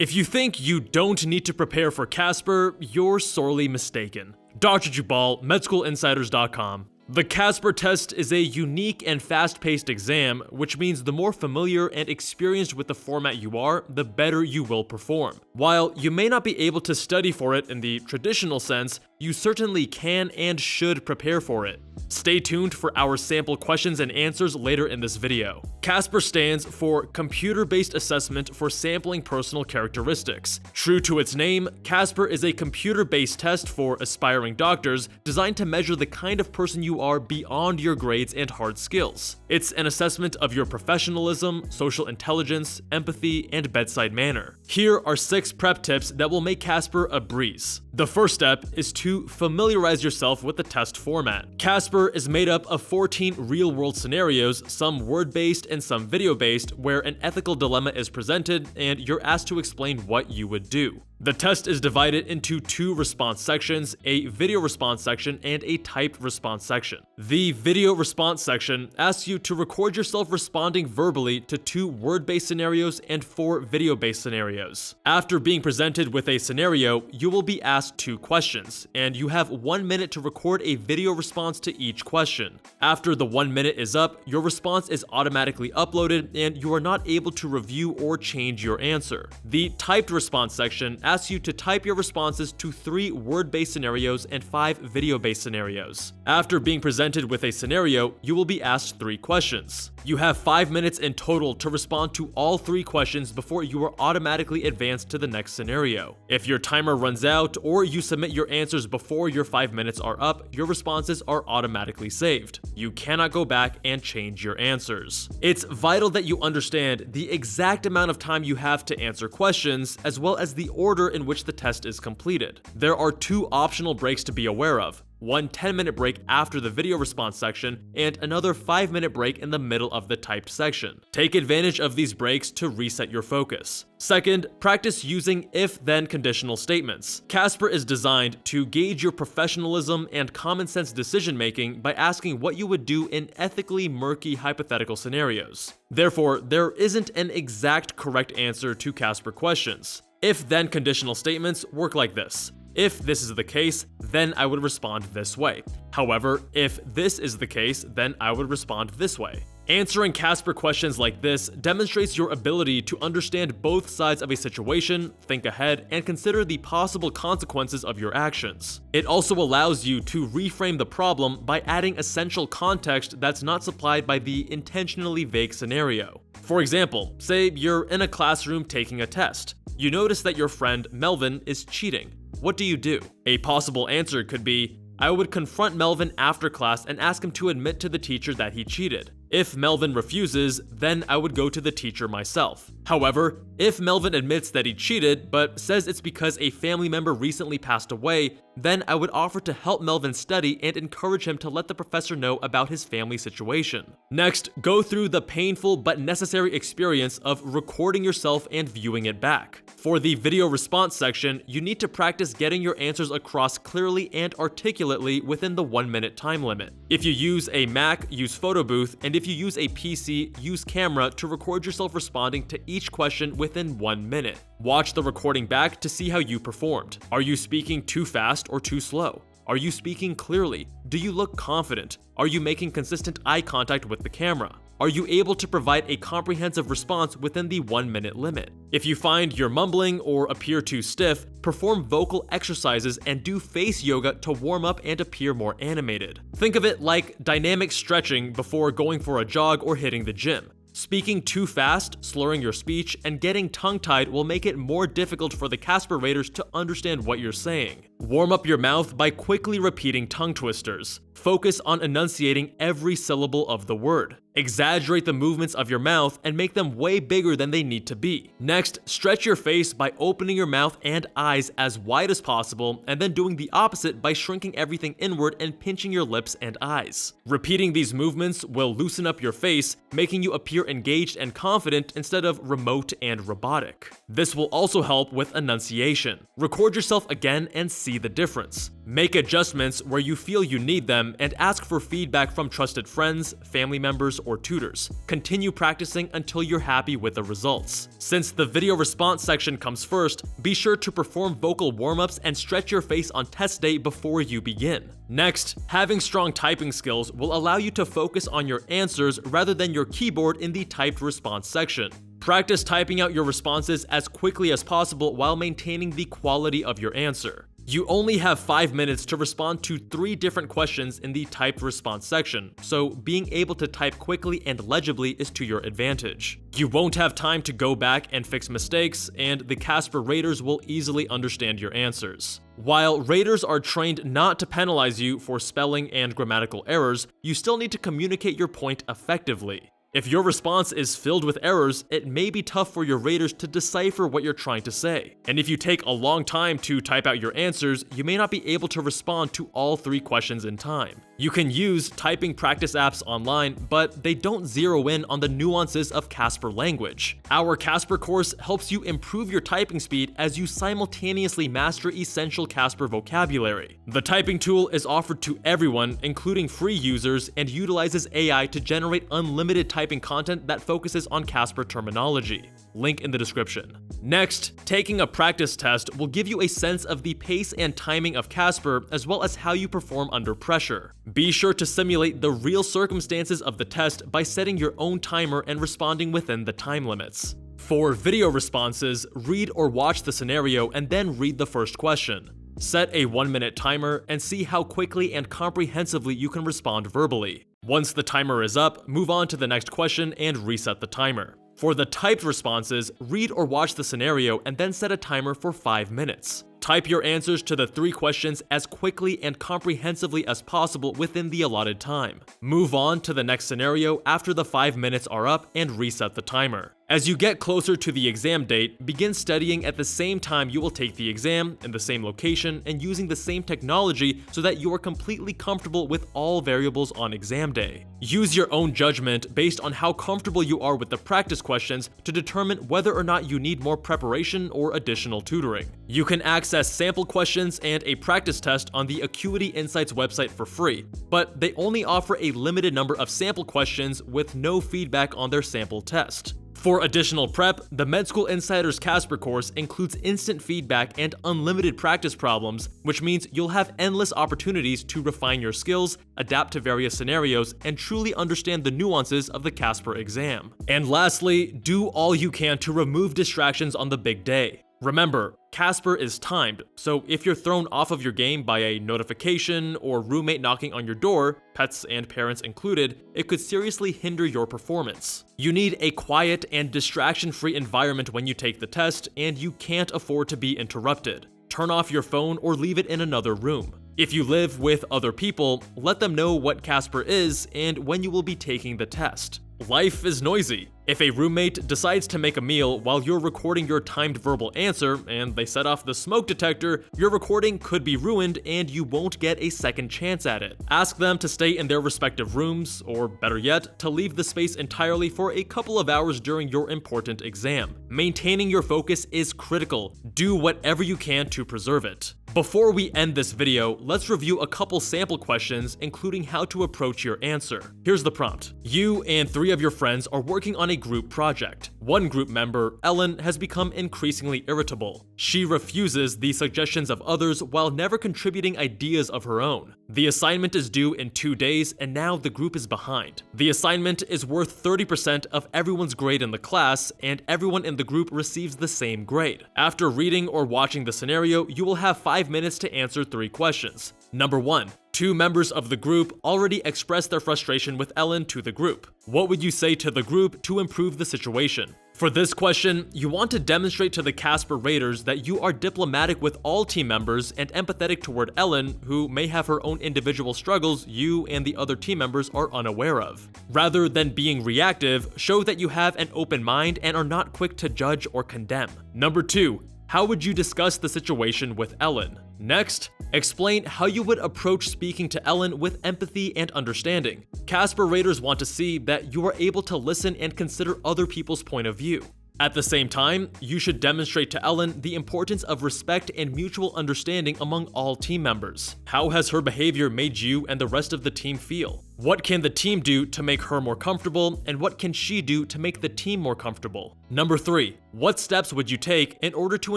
If you think you don't need to prepare for Casper, you're sorely mistaken. Dr. Jubal, MedSchoolInsiders.com. The Casper test is a unique and fast-paced exam, which means the more familiar and experienced with the format you are, the better you will perform. While you may not be able to study for it in the traditional sense, you certainly can and should prepare for it. Stay tuned for our sample questions and answers later in this video. Casper stands for Computer-Based Assessment for Sampling Personal Characteristics. True to its name, Casper is a computer-based test for aspiring doctors designed to measure the kind of person you are beyond your grades and hard skills. It's an assessment of your professionalism, social intelligence, empathy, and bedside manner. Here are 6 prep tips that will make Casper a breeze. The first step is to familiarize yourself with the test format. Casper is made up of 14 real-world scenarios, some word-based and some video-based, where an ethical dilemma is presented and you're asked to explain what you would do. The test is divided into 2 response sections, a video response section and a typed response section. The video response section asks you to record yourself responding verbally to 2 word-based scenarios and 4 video-based scenarios. After being presented with a scenario, you will be asked 2 questions, and you have 1 minute to record a video response to each question. After the 1 minute is up, your response is automatically uploaded and you are not able to review or change your answer. The typed response section asks you to type your responses to 3 word-based scenarios and 5 video-based scenarios. After being presented with a scenario, you will be asked 3 questions. You have 5 minutes in total to respond to all 3 questions before you are automatically advanced to the next scenario. If your timer runs out or you submit your answers before your 5 minutes are up, your responses are automatically saved. You cannot go back and change your answers. It's vital that you understand the exact amount of time you have to answer questions, as well as the order in which the test is completed. There are 2 optional breaks to be aware of. One 10-minute break after the video response section, and another 5-minute break in the middle of the typed section. Take advantage of these breaks to reset your focus. Second, practice using if-then conditional statements. Casper is designed to gauge your professionalism and common sense decision-making by asking what you would do in ethically murky hypothetical scenarios. Therefore, there isn't an exact correct answer to Casper questions. If-then conditional statements work like this. If this is the case, then I would respond this way. However, if this is the case, then I would respond this way. Answering Casper questions like this demonstrates your ability to understand both sides of a situation, think ahead, and consider the possible consequences of your actions. It also allows you to reframe the problem by adding essential context that's not supplied by the intentionally vague scenario. For example, say you're in a classroom taking a test. You notice that your friend Melvin is cheating. What do you do? A possible answer could be, I would confront Melvin after class and ask him to admit to the teacher that he cheated. If Melvin refuses, then I would go to the teacher myself. However, if Melvin admits that he cheated, but says it's because a family member recently passed away, then I would offer to help Melvin study and encourage him to let the professor know about his family situation. Next, go through the painful but necessary experience of recording yourself and viewing it back. For the video response section, you need to practice getting your answers across clearly and articulately within the 1-minute time limit. If you use a Mac, use Photo Booth, and if you use a PC, use Camera to record yourself responding to each question within 1 minute. Watch the recording back to see how you performed. Are you speaking too fast or too slow? Are you speaking clearly? Do you look confident? Are you making consistent eye contact with the camera? Are you able to provide a comprehensive response within the 1-minute limit? If you find you're mumbling or appear too stiff, perform vocal exercises and do face yoga to warm up and appear more animated. Think of it like dynamic stretching before going for a jog or hitting the gym. Speaking too fast, slurring your speech, and getting tongue-tied will make it more difficult for the Casper raters to understand what you're saying. Warm up your mouth by quickly repeating tongue twisters. Focus on enunciating every syllable of the word. Exaggerate the movements of your mouth and make them way bigger than they need to be. Next, stretch your face by opening your mouth and eyes as wide as possible, and then doing the opposite by shrinking everything inward and pinching your lips and eyes. Repeating these movements will loosen up your face, making you appear engaged and confident instead of remote and robotic. This will also help with enunciation. Record yourself again and see the difference. Make adjustments where you feel you need them and ask for feedback from trusted friends, family members, or tutors. Continue practicing until you're happy with the results. Since the video response section comes first, be sure to perform vocal warm-ups and stretch your face on test day before you begin. Next, having strong typing skills will allow you to focus on your answers rather than your keyboard in the typed response section. Practice typing out your responses as quickly as possible while maintaining the quality of your answer. You only have 5 minutes to respond to 3 different questions in the typed response section, so being able to type quickly and legibly is to your advantage. You won't have time to go back and fix mistakes, and the Casper raters will easily understand your answers. While raters are trained not to penalize you for spelling and grammatical errors, you still need to communicate your point effectively. If your response is filled with errors, it may be tough for your raters to decipher what you're trying to say. And if you take a long time to type out your answers, you may not be able to respond to all 3 questions in time. You can use typing practice apps online, but they don't zero in on the nuances of Casper language. Our Casper course helps you improve your typing speed as you simultaneously master essential Casper vocabulary. The typing tool is offered to everyone, including free users, and utilizes AI to generate unlimited typing content that focuses on Casper terminology. Link in the description. Next, taking a practice test will give you a sense of the pace and timing of Casper, as well as how you perform under pressure. Be sure to simulate the real circumstances of the test by setting your own timer and responding within the time limits. For video responses, read or watch the scenario and then read the first question. Set a 1-minute timer and see how quickly and comprehensively you can respond verbally. Once the timer is up, move on to the next question and reset the timer. For the typed responses, read or watch the scenario and then set a timer for 5 minutes. Type your answers to the 3 questions as quickly and comprehensively as possible within the allotted time. Move on to the next scenario after the 5 minutes are up and reset the timer. As you get closer to the exam date, begin studying at the same time you will take the exam, in the same location, and using the same technology so that you are completely comfortable with all variables on exam day. Use your own judgment based on how comfortable you are with the practice questions to determine whether or not you need more preparation or additional tutoring. You can access sample questions and a practice test on the Acuity Insights website for free, but they only offer a limited number of sample questions with no feedback on their sample test. For additional prep, the Med School Insiders Casper course includes instant feedback and unlimited practice problems, which means you'll have endless opportunities to refine your skills, adapt to various scenarios, and truly understand the nuances of the Casper exam. And lastly, do all you can to remove distractions on the big day. Remember, Casper is timed, so if you're thrown off of your game by a notification or roommate knocking on your door, pets and parents included, it could seriously hinder your performance. You need a quiet and distraction-free environment when you take the test, and you can't afford to be interrupted. Turn off your phone or leave it in another room. If you live with other people, let them know what Casper is and when you will be taking the test. Life is noisy. If a roommate decides to make a meal while you're recording your timed verbal answer and they set off the smoke detector, your recording could be ruined and you won't get a second chance at it. Ask them to stay in their respective rooms, or better yet, to leave the space entirely for a couple of hours during your important exam. Maintaining your focus is critical. Do whatever you can to preserve it. Before we end this video, let's review a couple sample questions, including how to approach your answer. Here's the prompt. You and 3 of your friends are working on a group project. One group member, Ellen, has become increasingly irritable. She refuses the suggestions of others while never contributing ideas of her own. The assignment is due in 2 days, and now the group is behind. The assignment is worth 30% of everyone's grade in the class, and everyone in the group receives the same grade. After reading or watching the scenario, you will have 5 minutes to answer 3 questions. Number 1. 2 members of the group already expressed their frustration with Ellen to the group. What would you say to the group to improve the situation? For this question, you want to demonstrate to the Casper raters that you are diplomatic with all team members and empathetic toward Ellen, who may have her own individual struggles you and the other team members are unaware of. Rather than being reactive, show that you have an open mind and are not quick to judge or condemn. Number 2. How would you discuss the situation with Ellen? Next, explain how you would approach speaking to Ellen with empathy and understanding. Casper raters want to see that you are able to listen and consider other people's point of view. At the same time, you should demonstrate to Ellen the importance of respect and mutual understanding among all team members. How has her behavior made you and the rest of the team feel? What can the team do to make her more comfortable, and what can she do to make the team more comfortable? Number 3. What steps would you take in order to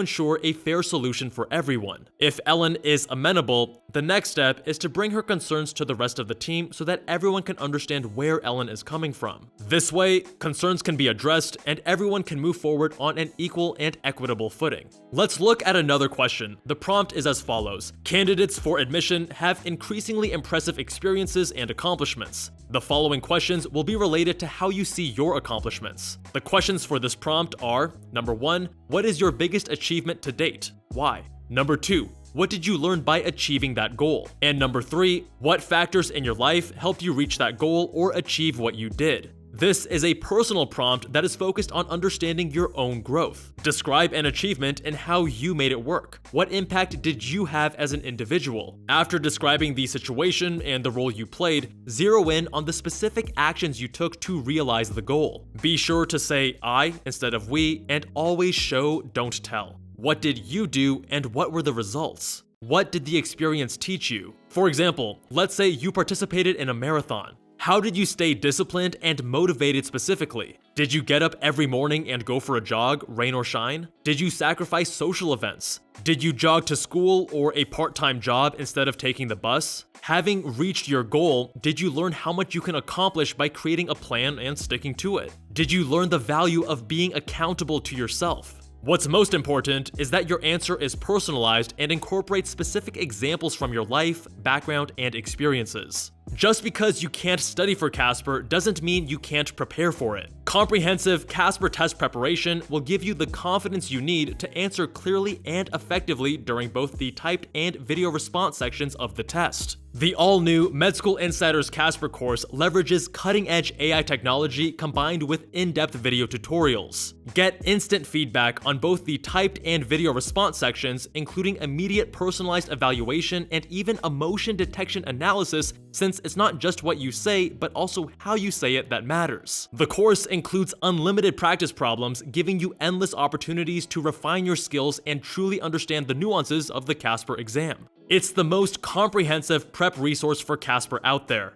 ensure a fair solution for everyone? If Ellen is amenable, the next step is to bring her concerns to the rest of the team so that everyone can understand where Ellen is coming from. This way, concerns can be addressed and everyone can move forward on an equal and equitable footing. Let's look at another question. The prompt is as follows. Candidates for admission have increasingly impressive experiences and accomplishments. The following questions will be related to how you see your accomplishments. The questions for this prompt are: Number 1, what is your biggest achievement to date? Why? Number 2, what did you learn by achieving that goal? And number 3, what factors in your life helped you reach that goal or achieve what you did? This is a personal prompt that is focused on understanding your own growth. Describe an achievement and how you made it work. What impact did you have as an individual? After describing the situation and the role you played, zero in on the specific actions you took to realize the goal. Be sure to say I instead of we, and always show, don't tell. What did you do and what were the results? What did the experience teach you? For example, let's say you participated in a marathon. How did you stay disciplined and motivated specifically? Did you get up every morning and go for a jog, rain or shine? Did you sacrifice social events? Did you jog to school or a part-time job instead of taking the bus? Having reached your goal, did you learn how much you can accomplish by creating a plan and sticking to it? Did you learn the value of being accountable to yourself? What's most important is that your answer is personalized and incorporates specific examples from your life, background, and experiences. Just because you can't study for Casper doesn't mean you can't prepare for it. Comprehensive Casper test preparation will give you the confidence you need to answer clearly and effectively during both the typed and video response sections of the test. The all-new Med School Insiders Casper course leverages cutting-edge AI technology combined with in-depth video tutorials. Get instant feedback on both the typed and video response sections, including immediate personalized evaluation and even emotion detection analysis, since it's not just what you say, but also how you say it that matters. The course includes unlimited practice problems, giving you endless opportunities to refine your skills and truly understand the nuances of the Casper exam. It's the most comprehensive prep resource for Casper out there.